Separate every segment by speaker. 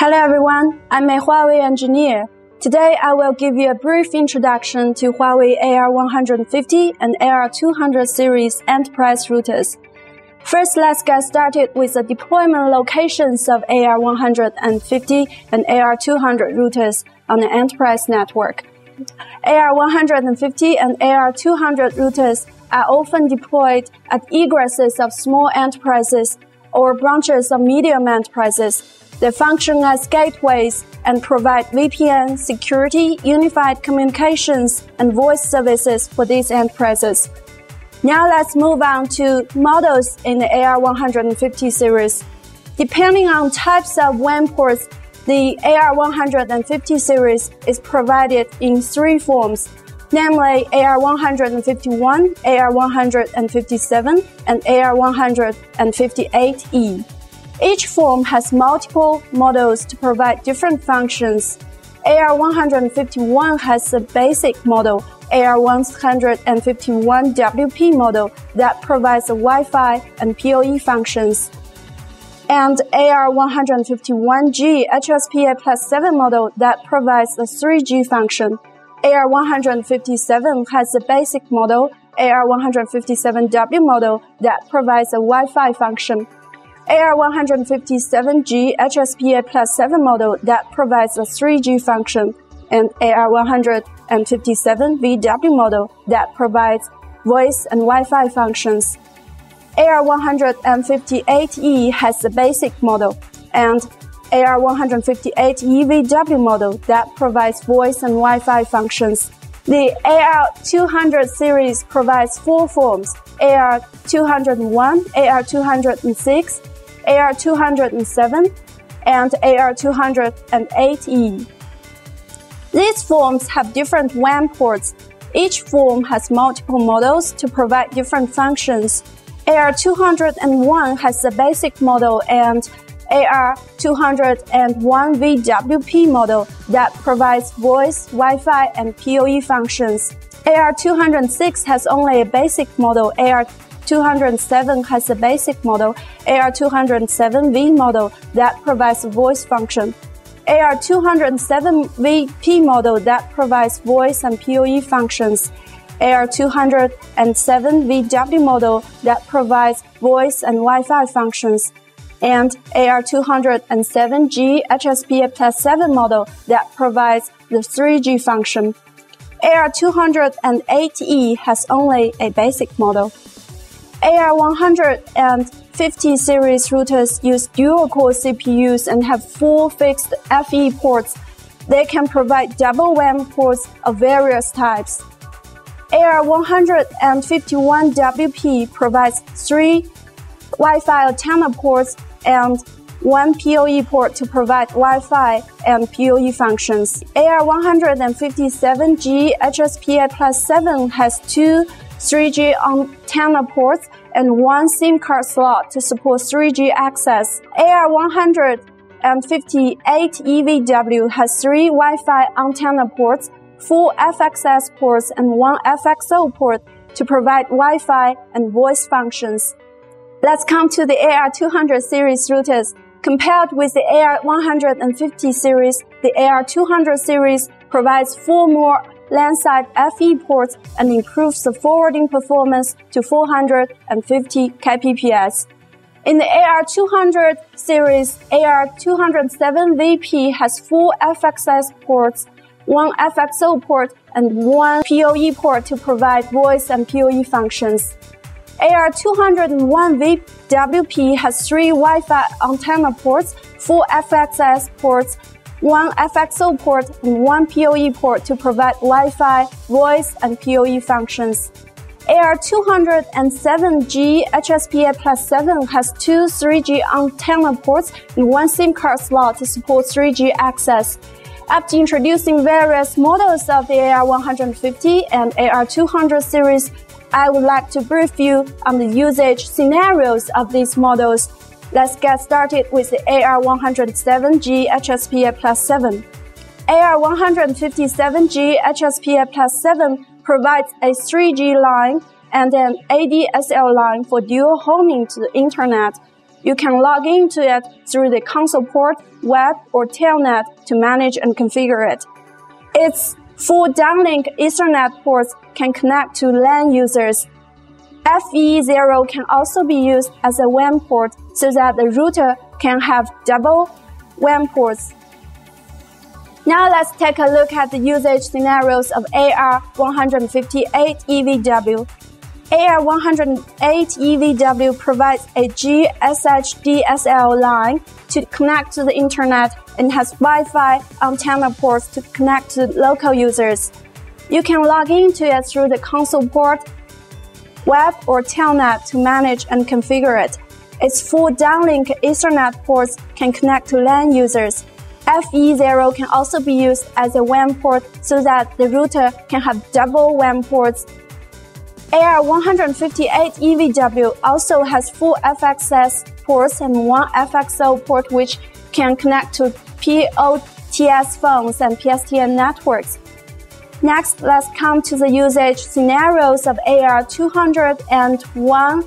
Speaker 1: Hello everyone, I'm a Huawei engineer. Today I will give you a brief introduction to Huawei AR150 and AR200 series enterprise routers. First, let's get started with the deployment locations of AR150 and AR200 routers on the enterprise network. AR150 and AR200 routers are often deployed at egresses of small enterprises or branches of medium enterprises. They function as gateways and provide VPN, security, unified communications, and voice services for these enterprises. Now let's move on to models in the AR150 series. Depending on types of WAN ports, the AR150 series is provided in three forms, namely AR151, AR157, and AR158E. Each form has multiple models to provide different functions. AR151 has a basic model, AR151WP model that provides a Wi-Fi and PoE functions, and AR151G HSPA+7 model that provides a 3G function. AR157 has a basic model, AR157W model that provides a Wi-Fi function. AR157G HSPA+7 model that provides a 3G function, and AR157VW model that provides voice and Wi-Fi functions. AR158E has a basic model, and AR158EVW model that provides voice and Wi-Fi functions. The AR200 series provides four forms, AR201, AR206, AR207, and AR208E. These forms have different WAN ports. Each form has multiple models to provide different functions. AR201 has a basic model and AR201VWP model that provides voice, Wi-Fi, and PoE functions. AR206 has only a basic model. AR207 has a basic model, AR207V model that provides a voice function. AR207VP model that provides voice and PoE functions. AR207VW model that provides voice and Wi-Fi functions. And AR207G HSPA+7 model that provides the 3G function. AR208E has only a basic model. AR150 series routers use dual-core CPUs and have four fixed FE ports. They can provide double WAN ports of various types. AR151WP provides three Wi-Fi antenna ports and one PoE port to provide Wi-Fi and PoE functions. AR157G HSPA+7 has two 3G antenna ports and one SIM card slot to support 3G access. AR158EVW has three Wi-Fi antenna ports, four FXS ports, and one FXO port to provide Wi-Fi and voice functions. Let's come to the AR200 series routers. Compared with the AR150 series, the AR200 series provides four more LAN-side FE ports and improves the forwarding performance to 450 kbps. In the AR200 series, AR207VP has four FXS ports, one FXO port, and one PoE port to provide voice and PoE functions. AR201VWP has three Wi-Fi antenna ports, four FXS ports, one FXO port, and one PoE port to provide Wi-Fi, voice, and PoE functions. AR207G HSPA+7 has two 3G antenna ports and one SIM card slot to support 3G access. After introducing various models of the AR150 and AR200 series, I would like to brief you on the usage scenarios of these models. Let's get started with the AR107G HSPA+7. AR157G HSPA+7 provides a 3G line and an ADSL line for dual homing to the internet. You can log into it through the console port, web, or telnet to manage and configure it. Its full downlink Ethernet ports can connect to LAN users. FE0 can also be used as a WAN port so that the router can have double WAN ports. Now let's take a look at the usage scenarios of AR158 EVW. AR108 EVW provides a GSH DSL line to connect to the internet and has Wi-Fi antenna ports to connect to local users. You can log into it through the console port, web, or telnet to manage and configure it. Its full downlink Ethernet ports can connect to LAN users. FE0 can also be used as a WAN port so that the router can have double WAN ports. AR158 EVW also has full FXS ports and one FXO port which can connect to POTS phones and PSTN networks. Next, let's come to the usage scenarios of AR200&1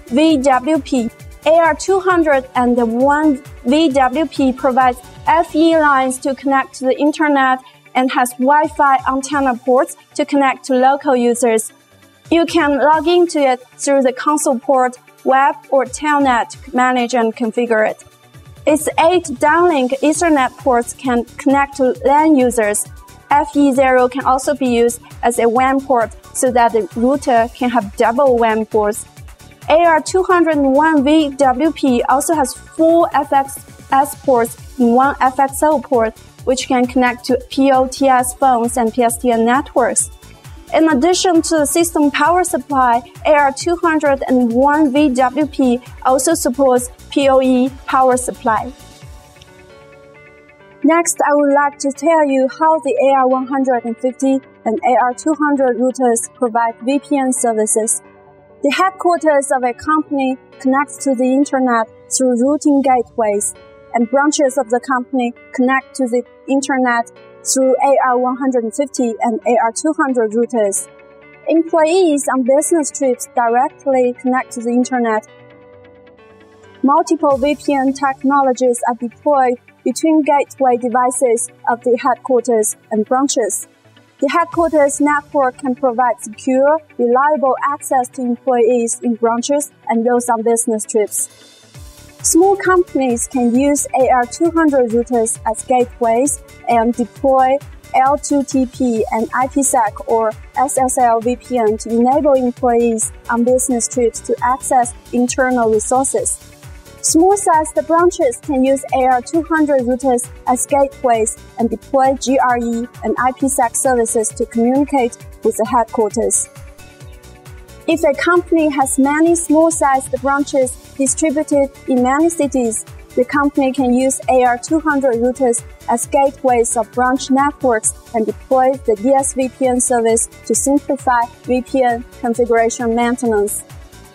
Speaker 1: VWP. AR200&1 VWP provides FE lines to connect to the internet and has Wi-Fi antenna ports to connect to local users. You can log into it through the console port, web, or telnet to manage and configure it. Its 8 downlink Ethernet ports can connect to LAN users. FE0 can also be used as a WAN port so that the router can have double WAN ports. AR201 VWP also has full FXS ports in one FXO port, which can connect to POTS phones and PSTN networks. In addition to the system power supply, AR201 VWP also supports PoE power supply. Next, I would like to tell you how the AR150 and AR200 routers provide VPN services. The headquarters of a company connects to the internet through routing gateways, and branches of the company connect to the internet through AR150 and AR200 routers. Employees on business trips directly connect to the internet. Multiple VPN technologies are deployed between gateway devices of the headquarters and branches. The headquarters network can provide secure, reliable access to employees in branches and those on business trips. Small companies can use AR200 routers as gateways and deploy L2TP and IPsec or SSL VPN to enable employees on business trips to access internal resources. Small-sized branches can use AR200 routers as gateways and deploy GRE and IPsec services to communicate with the headquarters. If a company has many small-sized branches distributed in many cities, the company can use AR200 routers as gateways of branch networks and deploy the DSVPN service to simplify VPN configuration maintenance.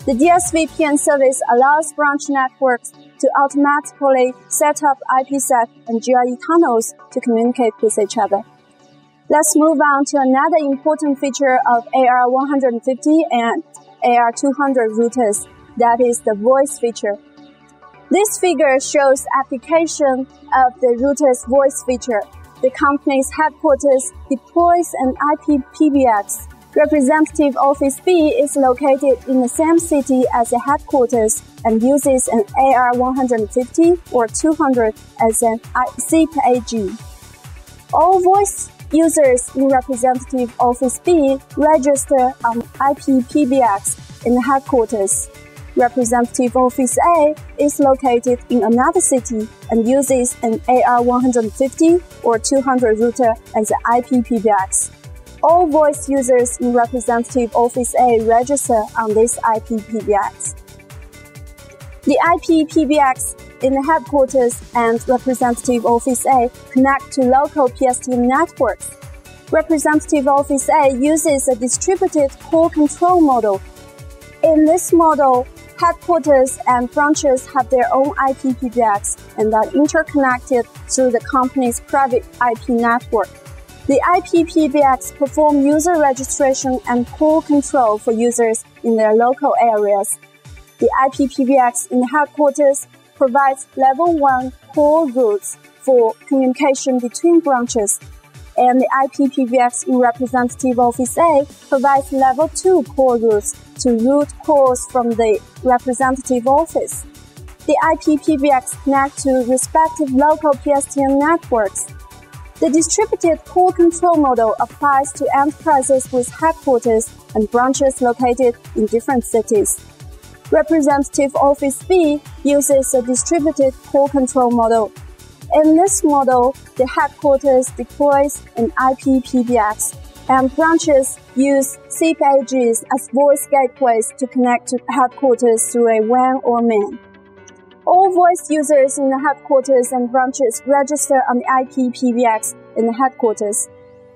Speaker 1: The DSVPN service allows branch networks to automatically set up IPsec and GRE tunnels to communicate with each other. Let's move on to another important feature of AR150 and AR200 routers, that is the voice feature. This figure shows application of the router's voice feature. The company's headquarters deploys an IP PBX. Representative Office B is located in the same city as the headquarters and uses an AR150 or 200 as an SIP-AG. All voice users in Representative Office B register on IP PBX in the headquarters. Representative Office A is located in another city and uses an AR150 or 200 router as an IP PBX. All voice users in Representative Office A register on this IP PBX. The IP PBX in the headquarters and Representative Office A connect to local PSTN networks. Representative Office A uses a distributed core control model. In this model, headquarters and branches have their own IP PBX and are interconnected through the company's private IP network. The IP PBX perform user registration and core control for users in their local areas. The IP-PBX in the headquarters provides Level 1 core routes for communication between branches, and the IP-PBX in Representative Office A provides Level 2 core routes to route calls from the representative office. The IP-PBX connect to respective local PSTN networks. The distributed core control model applies to enterprises with headquarters and branches located in different cities. Representative Office B uses a distributed core control model. In this model, the headquarters deploys an IP-PBX, and branches use SIP-AGs as voice gateways to connect to headquarters through a WAN or MAN. All voice users in the headquarters and branches register on the IP-PBX in the headquarters.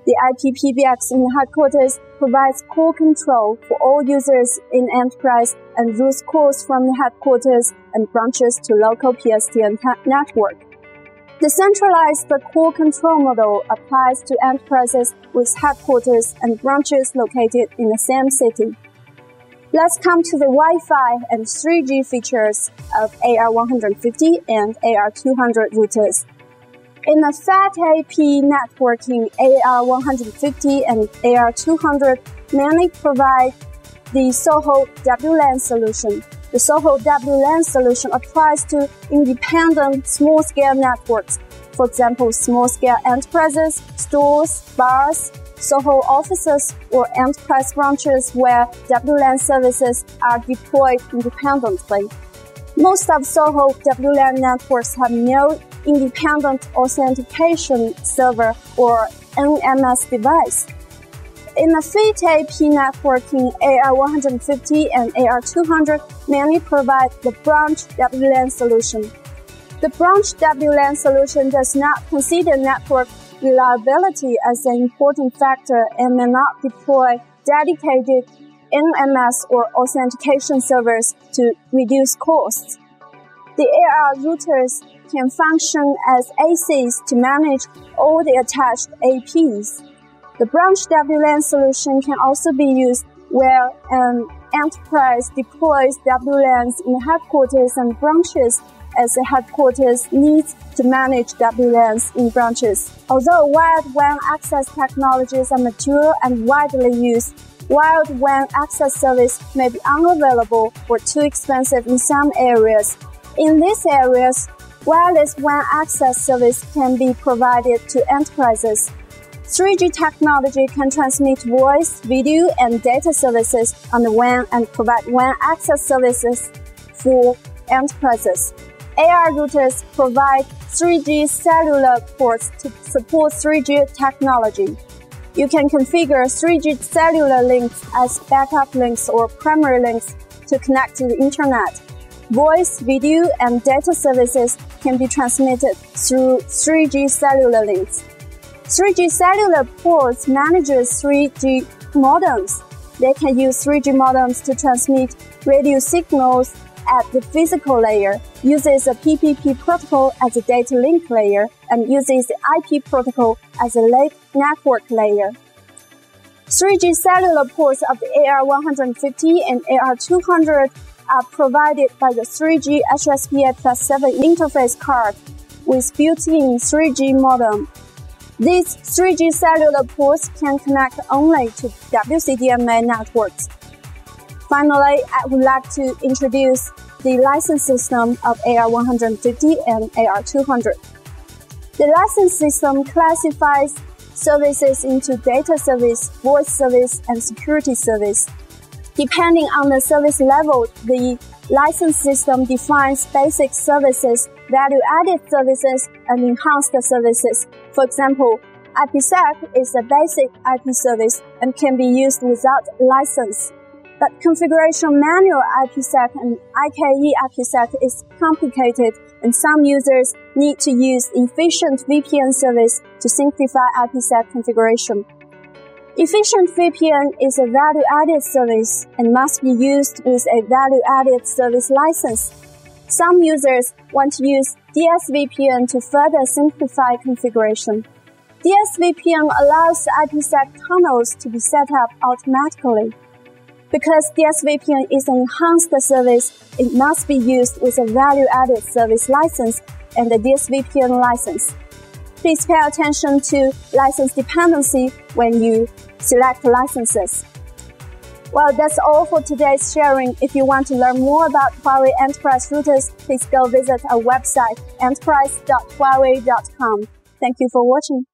Speaker 1: The IP-PBX in the headquarters provides core control for all users in enterprise and routes calls from the headquarters and branches to local PSTN network. The centralized core control model applies to enterprises with headquarters and branches located in the same city. Let's come to the Wi-Fi and 3G features of AR150 and AR200 routers. In the FAT-AP networking, AR150 and AR200 mainly provide the SOHO WLAN solution. The SOHO WLAN solution applies to independent small-scale networks, for example, small-scale enterprises, stores, bars, SOHO offices, or enterprise branches where WLAN services are deployed independently. Most of SOHO WLAN networks have no independent authentication server or NMS device. In the FAT-AP networking, AR150 and AR200 mainly provide the branch WLAN solution. The branch WLAN solution does not consider network reliability as an important factor and may not deploy dedicated NMS or authentication servers to reduce costs. The AR routers can function as ACs to manage all the attached APs. The branch WLAN solution can also be used where an enterprise deploys WLANs in the headquarters and branches as the headquarters needs to manage WLANs in branches. Although wired WAN access technologies are mature and widely used, wired WAN access service may be unavailable or too expensive in some areas. In these areas, wireless WAN access service can be provided to enterprises. 3G technology can transmit voice, video, and data services on the WAN and provide WAN access services for enterprises. AR routers provide 3G cellular ports to support 3G technology. You can configure 3G cellular links as backup links or primary links to connect to the internet. Voice, video, and data services can be transmitted through 3G cellular links. 3G cellular ports manages 3G modems. They can use 3G modems to transmit radio signals at the physical layer, uses a PPP protocol as a data link layer, and uses the IP protocol as a network layer. 3G cellular ports of the AR150 and AR200 are provided by the 3G HSPA+7 interface card with built-in 3G modem. These 3G cellular ports can connect only to WCDMA networks. Finally, I would like to introduce the license system of AR150 and AR200. The license system classifies services into data service, voice service, and security service. Depending on the service level, the license system defines basic services, value-added services, and enhanced services. For example, IPsec is a basic IP service and can be used without license. But configuration manual IPsec and IKE IPsec is complicated, and some users need to use efficient VPN service to simplify IPsec configuration. Efficient VPN is a value-added service and must be used with a value-added service license. Some users want to use DSVPN to further simplify configuration. DSVPN allows IPsec tunnels to be set up automatically. Because DSVPN is an enhanced service, it must be used with a value-added service license and a DSVPN license. Please pay attention to license dependency when you select licenses. Well, that's all for today's sharing. If you want to learn more about Huawei Enterprise routers, please go visit our website enterprise.huawei.com. Thank you for watching.